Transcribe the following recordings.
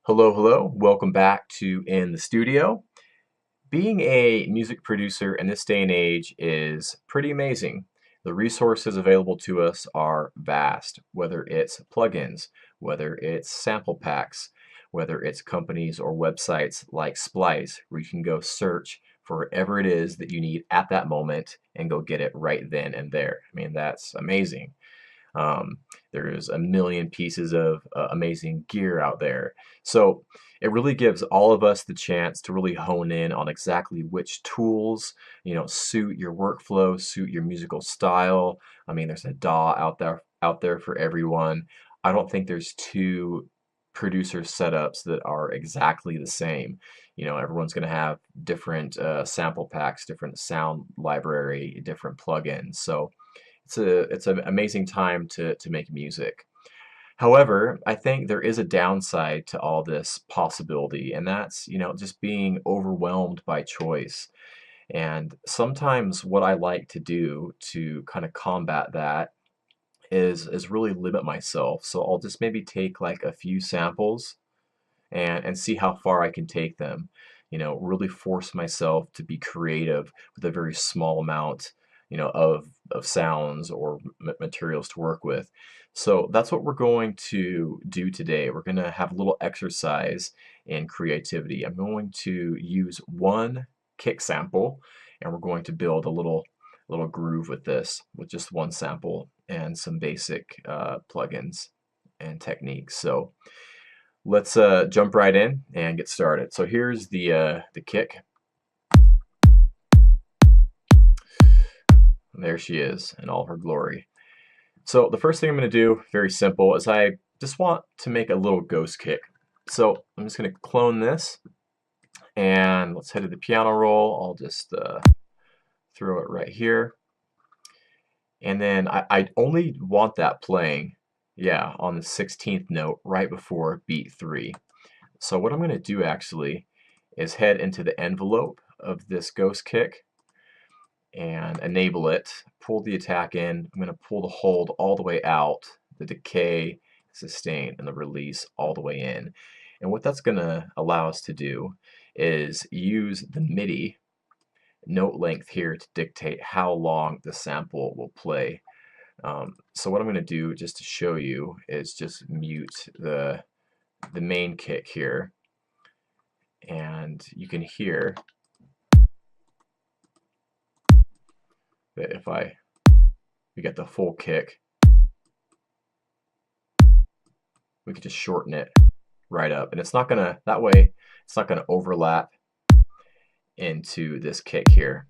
Hello, hello. Welcome back to In the Studio. Being a music producer in this day and age is pretty amazing. The resources available to us are vast, whether it's plugins, whether it's sample packs, whether it's companies or websites like Splice, where you can go search for whatever it is that you need at that moment and go get it right then and there. I mean, that's amazing. Um, there's a million pieces of amazing gear out there. So it really gives all of us the chance to really hone in on exactly which tools, suit your workflow, suit your musical style. I mean, there's a DAW out there for everyone. I don't think there's two producer setups that are exactly the same. Everyone's going to have different sample packs, different sound library, different plugins. So it's an amazing time to make music. However, I think there is a downside to all this possibility, and that's, just being overwhelmed by choice. And sometimes what I like to do to kind of combat that is really limit myself. So I'll just maybe take like a few samples and see how far I can take them. Really force myself to be creative with a very small amount, of sounds or materials to work with. So that's what we're going to do today. We're going to have a little exercise in creativity. I'm going to use one kick sample, and we're going to build a little groove with this, with just one sample and some basic plugins and techniques. So let's jump right in and get started. So here's the kick. There she is in all her glory. So the first thing I'm going to do, very simple, is I just want to make a little ghost kick. So I'm just going to clone this, and let's head to the piano roll. I'll just throw it right here. And then I only want that playing, yeah, on the 16th note right before beat 3. So what I'm going to do actually is head into the envelope of this ghost kick and enable it, pull the attack in. I'm going to pull the hold all the way out, the decay, sustain, and the release all the way in. And what that's going to allow us to do is use the MIDI note length here to dictate how long the sample will play. So what I'm going to do, just to show you, is just mute the main kick here, and you can hear that if we get the full kick, we can just shorten it right up, and it's not gonna, that way it's not gonna overlap into this kick here.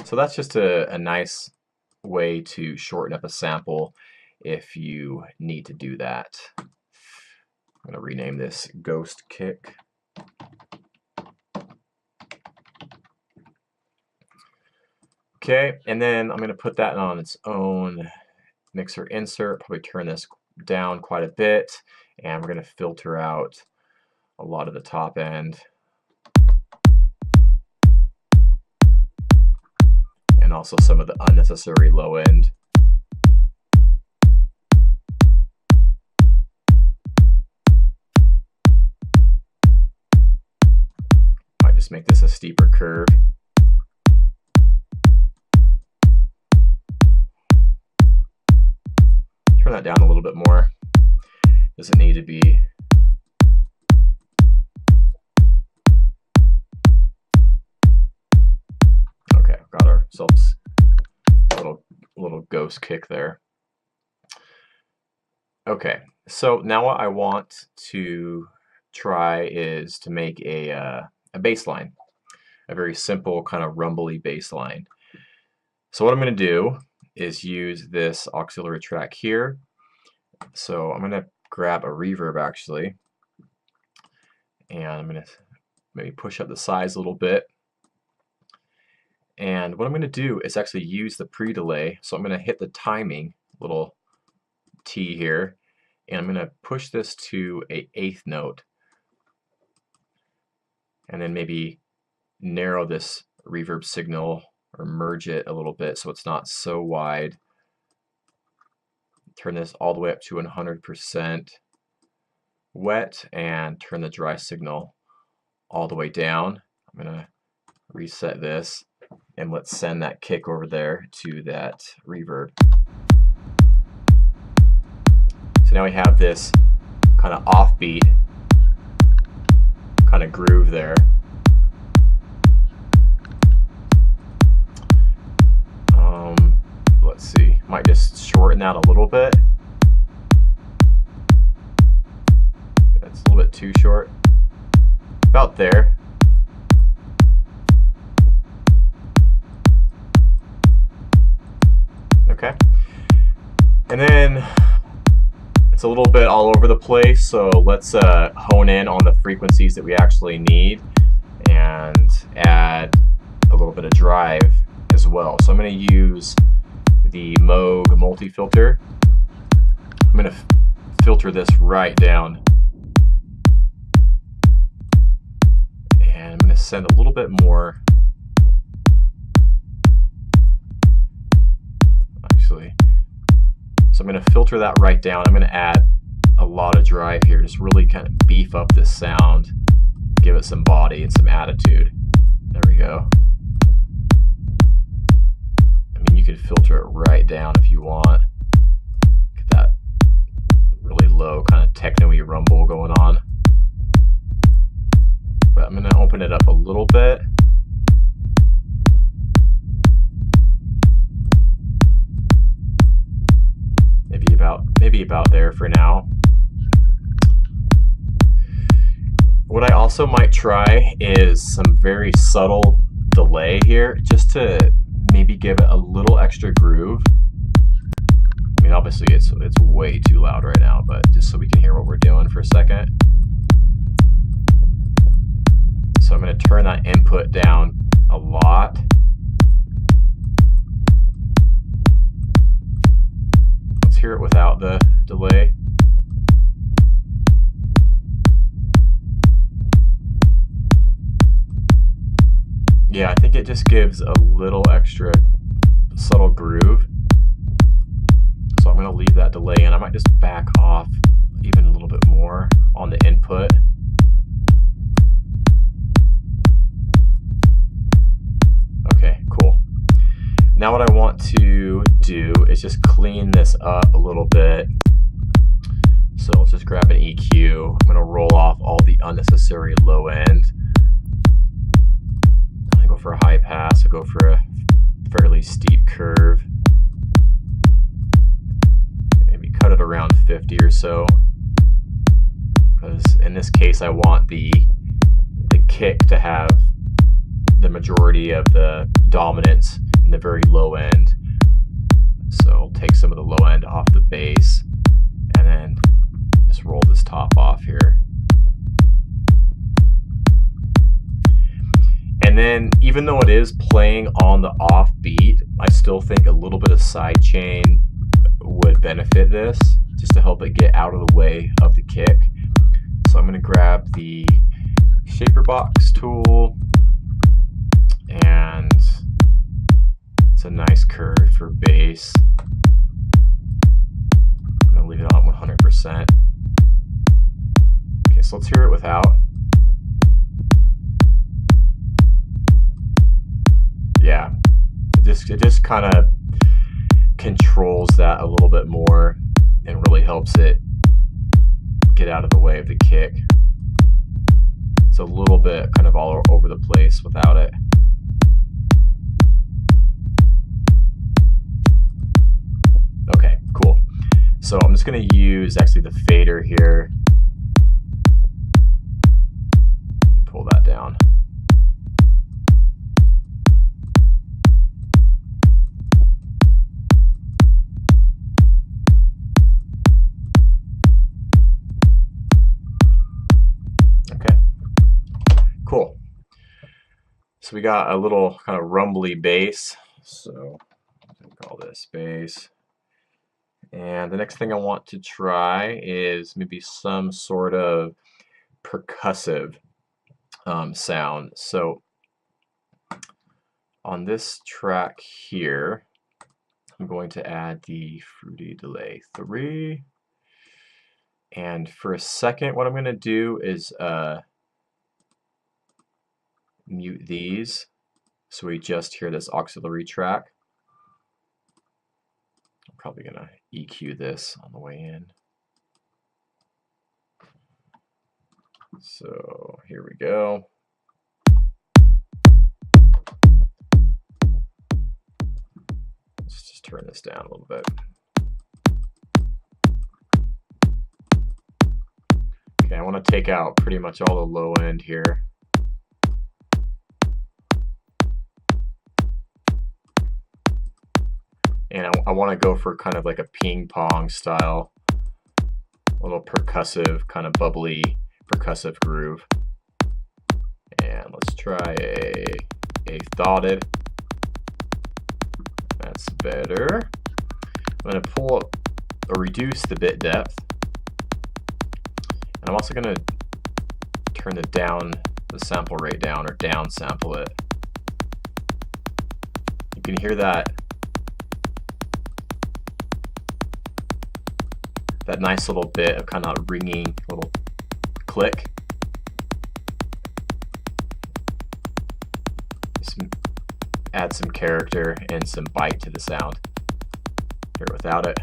So that's just a nice way to shorten up a sample if you need to do that. I'm gonna rename this ghost kick. Okay, and then I'm going to put that on its own mixer insert, probably turn this down quite a bit, and we're going to filter out a lot of the top end. And also some of the unnecessary low end. Might just make this a steeper curve. Turn that down a little bit more. Doesn't need to be. Okay, got ourselves a little ghost kick there. Okay, so now what I want to try is to make a bass line, a very simple kind of rumbly bass line. So what I'm going to do is use this auxiliary track here. So I'm going to grab a reverb actually, and I'm going to maybe push up the size a little bit. And what I'm going to do is actually use the pre-delay. So I'm going to hit the timing little T here, and I'm going to push this to an 8th note, and then maybe narrow this reverb signal or merge it a little bit so it's not so wide. Turn this all the way up to 100%. wet and turn the dry signal all the way down. I'm going to reset this and let's send that kick over there to that reverb. So now we have this kind of offbeat kind of groove there. Let's see, might just shorten that a little bit. That's a little bit too short. About there. Okay. And then it's a little bit all over the place, so let's hone in on the frequencies that we actually need and add a little bit of drive as well. So I'm going to use the Moog multi-filter. I'm going to filter this right down. And I'm going to send a little bit more. Actually, so I'm going to filter that right down. I'm going to add a lot of drive here, just really kind of beef up this sound, give it some body and some attitude. There we go. You could filter it right down if you want. Get that really low kind of techno-y rumble going on. But I'm going to open it up a little bit. Maybe about there for now. What I also might try is some very subtle delay here, just to maybe give it a little extra groove. I mean, obviously it's way too loud right now, but just so we can hear what we're doing for a second. So I'm going to turn that input down a lot. Let's hear it without the delay. Yeah, I think it just gives a little extra subtle groove. So I'm going to leave that delay in. I might just back off even a little bit more on the input. Okay, cool. Now what I want to do is just clean this up a little bit. So let's just grab an EQ. I'm going to roll off all the unnecessary low end. Go for a high pass, I'll go for a fairly steep curve. Maybe cut it around 50 or so. Because in this case I want the kick to have the majority of the dominance in the very low end. So I'll take some of the low end off the bass and then just roll this top off here. And then, even though it is playing on the off beat, I still think a little bit of sidechain would benefit this, just to help it get out of the way of the kick. So I'm going to grab the shaper box tool, and it's a nice curve for bass. I'm going to leave it on 100%. Okay, so let's hear it without. Yeah, it just kind of controls that a little bit more and really helps it get out of the way of the kick. It's a little bit kind of all over the place without it. Okay, cool. So I'm just going to use actually the fader here. Pull that down. Cool. So we got a little kind of rumbly bass. So I'm gonna call this bass. And the next thing I want to try is maybe some sort of percussive sound. So on this track here, I'm going to add the Fruity Delay 3. And for a second, what I'm going to do is mute these so we just hear this auxiliary track. I'm probably going to EQ this on the way in. So here we go. Let's just turn this down a little bit. Okay, I want to take out pretty much all the low end here. And I want to go for kind of like a ping pong style, a little percussive, kind of bubbly percussive groove. And let's try a thoughted. That's better. I'm going to pull up or reduce the bit depth. And I'm also going to turn the sample rate down, or down sample it. You can hear that nice little bit of kind of ringing little click. Add some character and some bite to the sound. Hear it without it.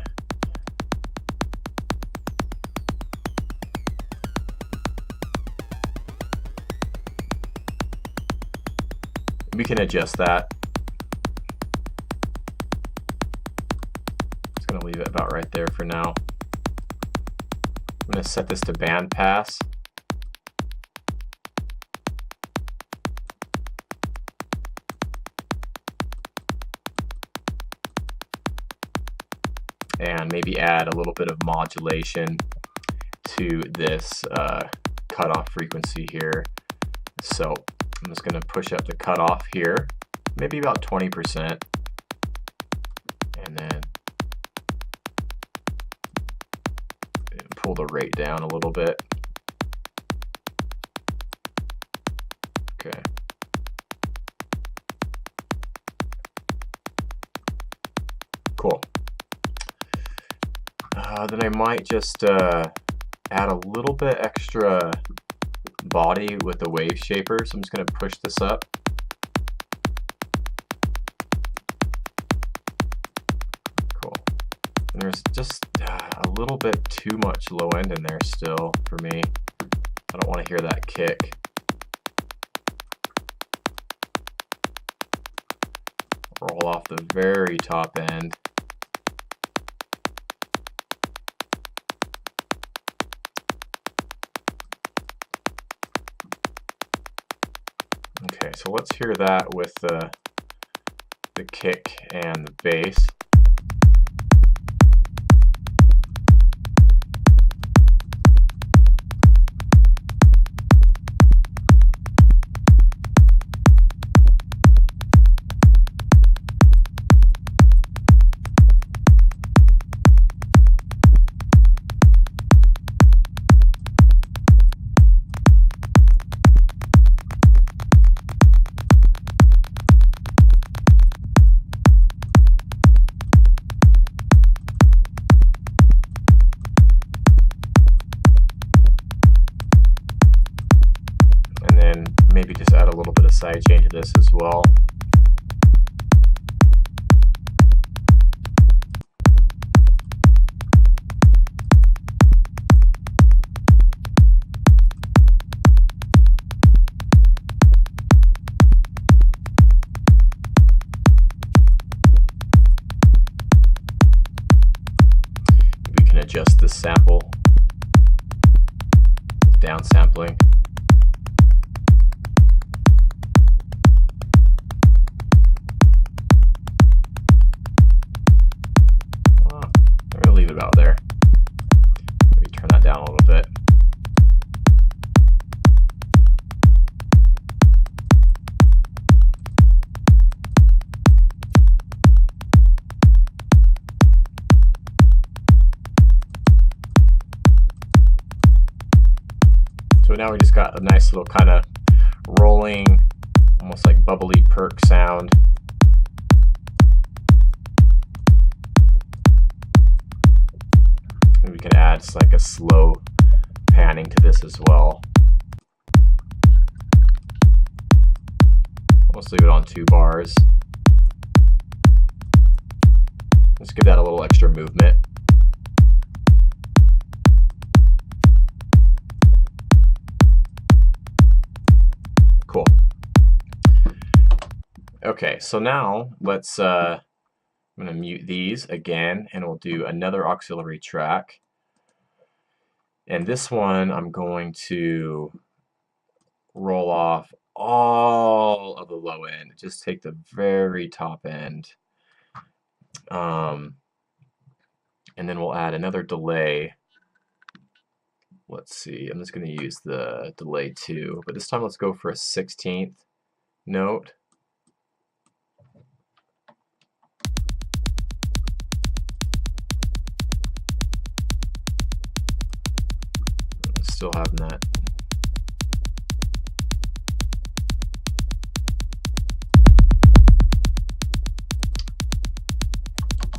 We can adjust that. Just gonna leave it about right there for now. I'm going to set this to band pass. And maybe add a little bit of modulation to this cutoff frequency here. So I'm just going to push up the cutoff here, maybe about 20%. And then pull the rate down a little bit. Okay. Cool. Then I might just add a little bit extra body with the wave shaper. So I'm just going to push this up. Cool. And there's just a little bit too much low end in there still for me. I don't want to hear that kick. Roll off the very top end. Okay, so let's hear that with the kick and the bass. Maybe just add a little bit of sidechain to this as well. We can adjust the sample, down sampling. About there. Maybe turn that down a little bit. So now we just got a nice little kind of rolling, almost like bubbly perk sound. And we can add just like a slow panning to this as well. Let's leave it on 2 bars. Let's give that a little extra movement. Cool. Okay, so now let's I'm going to mute these again, and we'll do another auxiliary track. And this one I'm going to roll off all of the low end. Just take the very top end. And then we'll add another delay. Let's see, I'm just going to use the delay 2, but this time let's go for a 16th note. Still having that.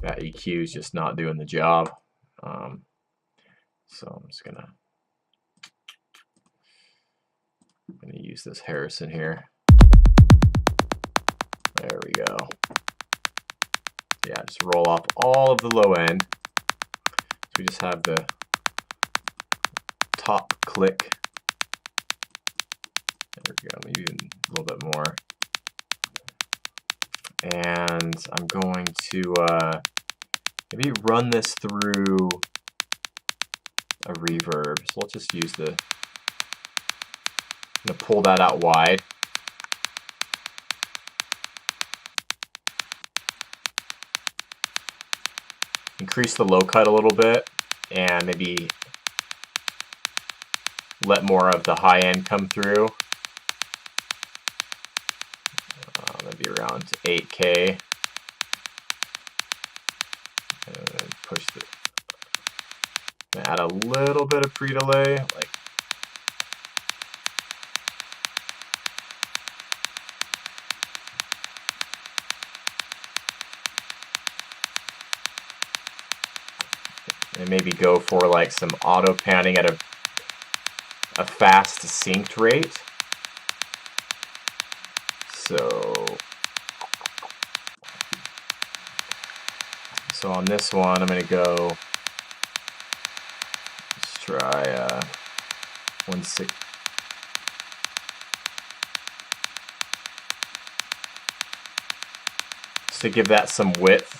That EQ is just not doing the job. So I'm just gonna use this Harrison here. There we go. Yeah, just roll off all of the low end. So we just have the top click. There we go, maybe even a little bit more. And I'm going to maybe run this through a reverb. So let's just use the, I'm going to pull that out wide. Increase the low cut a little bit, and maybe let more of the high end come through. Maybe around 8K. And push the. Add a little bit of pre-delay, like. And maybe go for like some auto panning at a fast synced rate. So on this one, I'm going to go, let's try 1/6. Just to give that some width.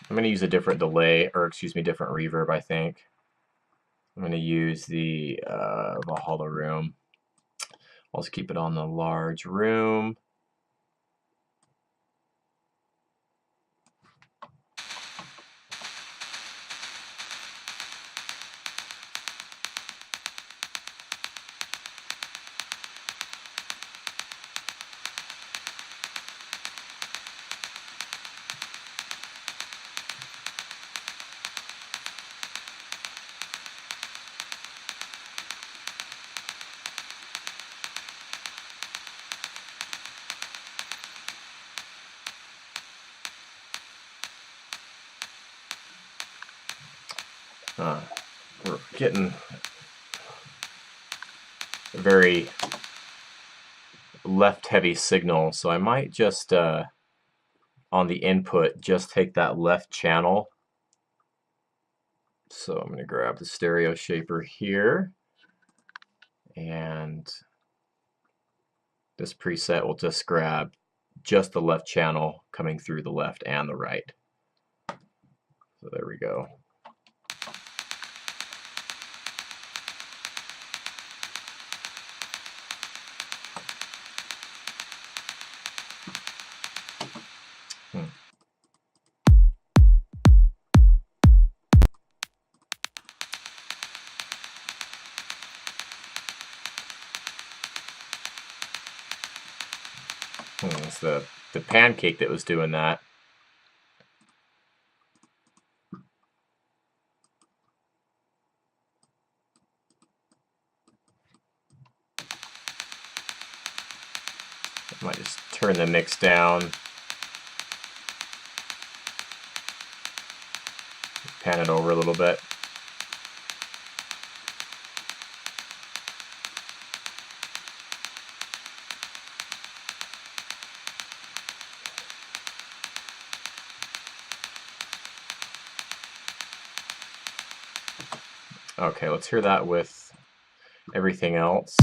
I'm going to use a different delay, or excuse me, different reverb, I think. I'm going to use the Valhalla room. I'll just keep it on the large room. We're getting a very left-heavy signal, so I might just, on the input, just take that left channel. So I'm going to grab the stereo shaper here, and this preset will just grab just the left channel coming through the left and the right. So there we go. It's the the pancake that was doing that. I might just turn the mix down. Pan it over a little bit. Okay, let's hear that with everything else.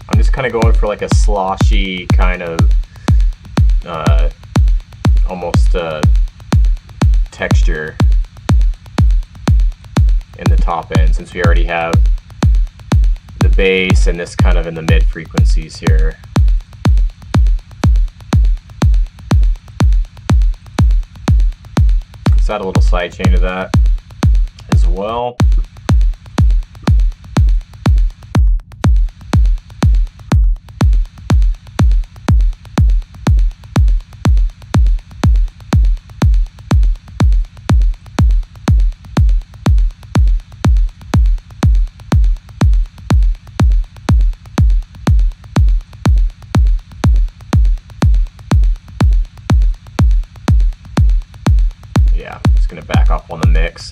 I'm just kind of going for like a sloshy kind of almost texture in the top end, since we already have the bass and this kind of in the mid frequencies here. Let's add a little sidechain to that as well. Yeah, it's going to back off on the mix.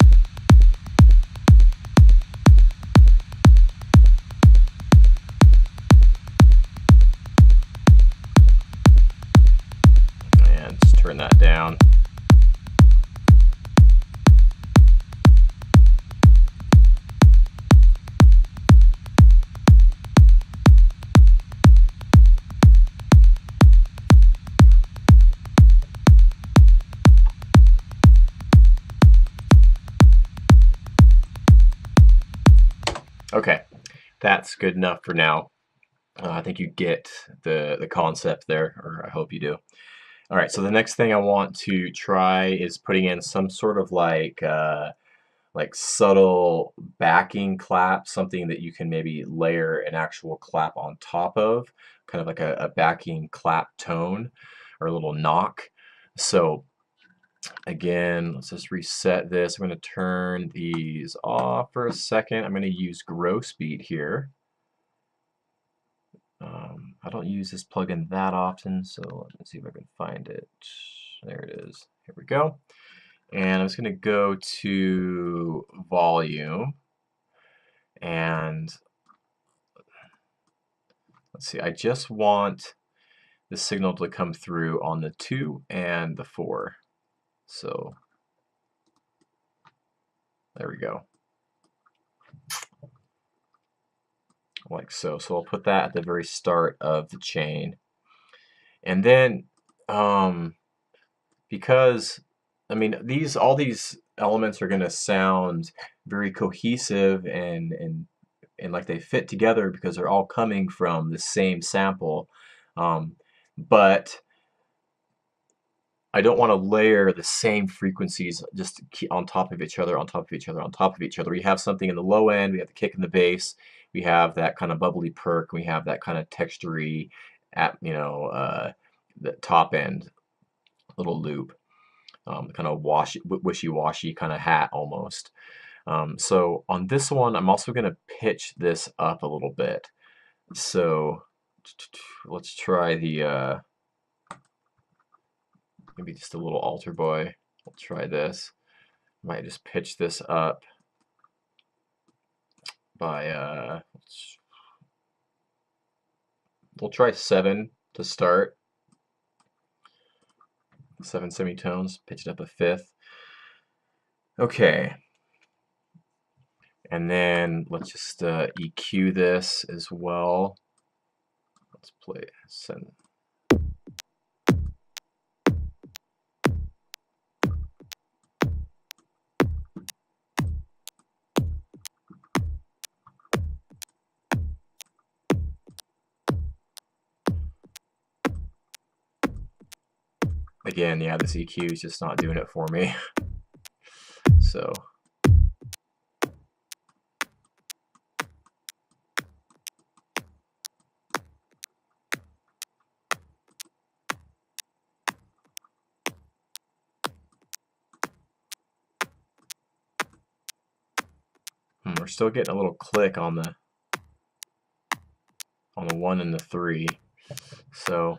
And just turn that down. Okay, that's good enough for now. I think you get the concept there, or I hope you do. All right, so the next thing I want to try is putting in some sort of like subtle backing clap, something that you can maybe layer an actual clap on top of, kind of like a backing clap tone or a little knock. So again, let's just reset this. I'm going to turn these off for a second. I'm going to use gross beat here. I don't use this plugin that often, so let me see if I can find it. There it is. Here we go. And I'm just going to go to volume, and let's see, I just want the signal to come through on the 2 and the 4. So there we go. Like so. So I'll put that at the very start of the chain. And then because I mean all these elements are going to sound very cohesive and like they fit together because they're all coming from the same sample, but I don't want to layer the same frequencies just on top of each other, on top of each other, on top of each other. We have something in the low end, we have the kick in the bass, we have that kind of bubbly perk, we have that kind of textury at the top end little loop, kind of wishy-washy kind of hat almost. So on this one, I'm also going to pitch this up a little bit. So let's try the maybe just a little altar boy. We'll try this. Might just pitch this up by we'll try 7 to start. 7 semitones, pitch it up a 5th. Okay. And then let's just EQ this as well. Let's play send. Again, yeah, this EQ is just not doing it for me. So we're still getting a little click on the 1 and the 3. So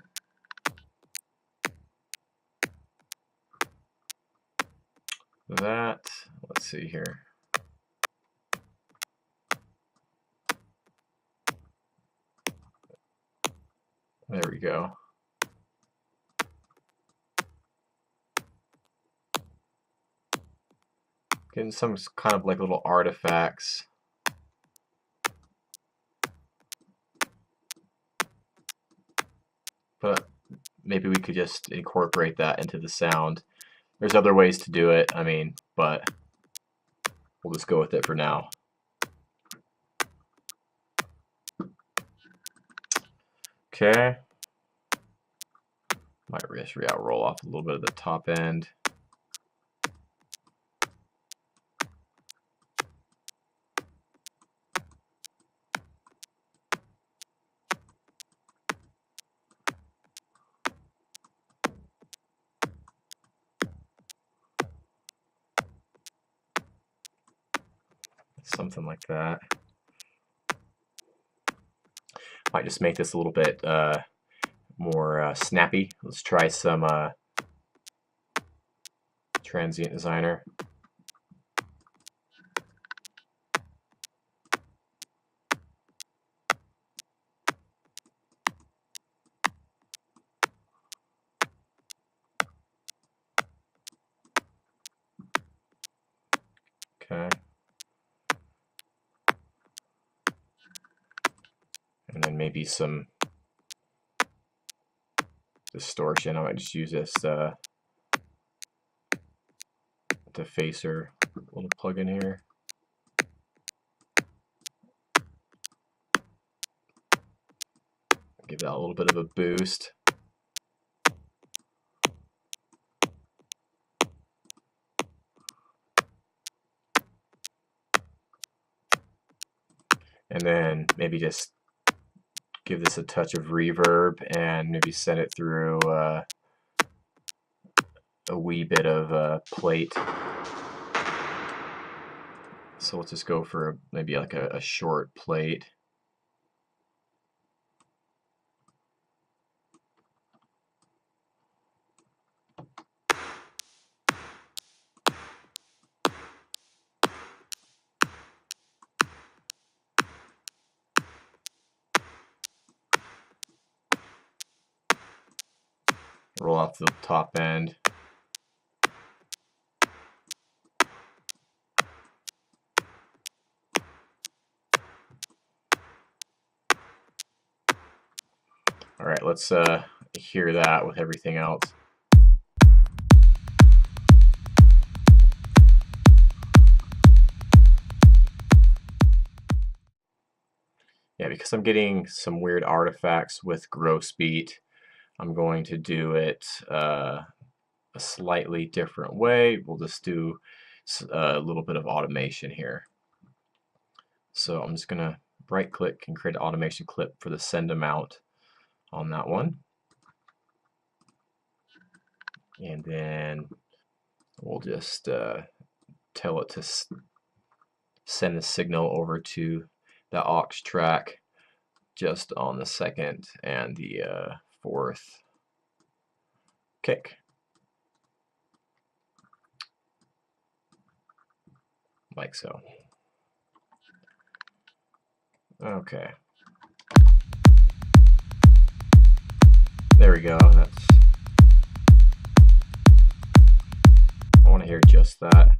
that, let's see here. There we go. Getting some kind of like little artifacts. But maybe we could just incorporate that into the sound. There's other ways to do it, I mean, but we'll just go with it for now. Okay. Might just roll off a little bit of the top end. Something like that. Might just make this a little bit more snappy. Let's try some transient designer. Okay. And then maybe some distortion. I might just use this defacer little plugin here. Give that a little bit of a boost. And then maybe just give this a touch of reverb and maybe send it through a wee bit of plate. So let's just go for maybe like a short plate. Roll off the top end. All right, let's hear that with everything else. Yeah, because I'm getting some weird artifacts with gross beat, I'm going to do it a slightly different way. We'll just do a little bit of automation here. So I'm just going to right click and create an automation clip for the send amount on that one. And then we'll just tell it to send the signal over to the aux track just on the second and the fourth kick. Like so. Okay. There we go. I want to hear just that.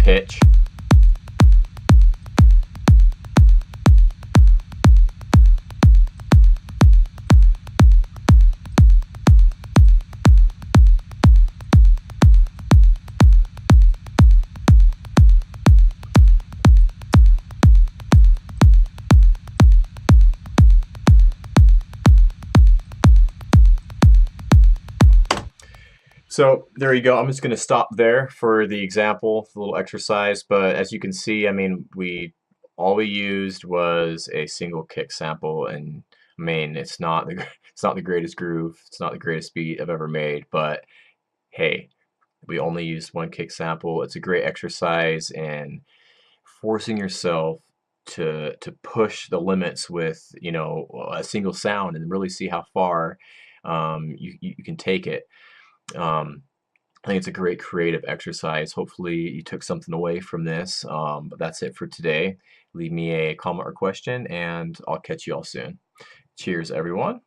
pitch. So there you go. I'm just going to stop there for the example, the little exercise. But as you can see, I mean, all we used was a single kick sample, and I mean, it's not the it's not the greatest groove, it's not the greatest beat I've ever made. But hey, we only used one kick sample. It's a great exercise, and forcing yourself to push the limits with a single sound and really see how far you can take it. I think it's a great creative exercise. Hopefully you took something away from this. But that's it for today. Leave me a comment or question, and I'll catch you all soon. Cheers, everyone.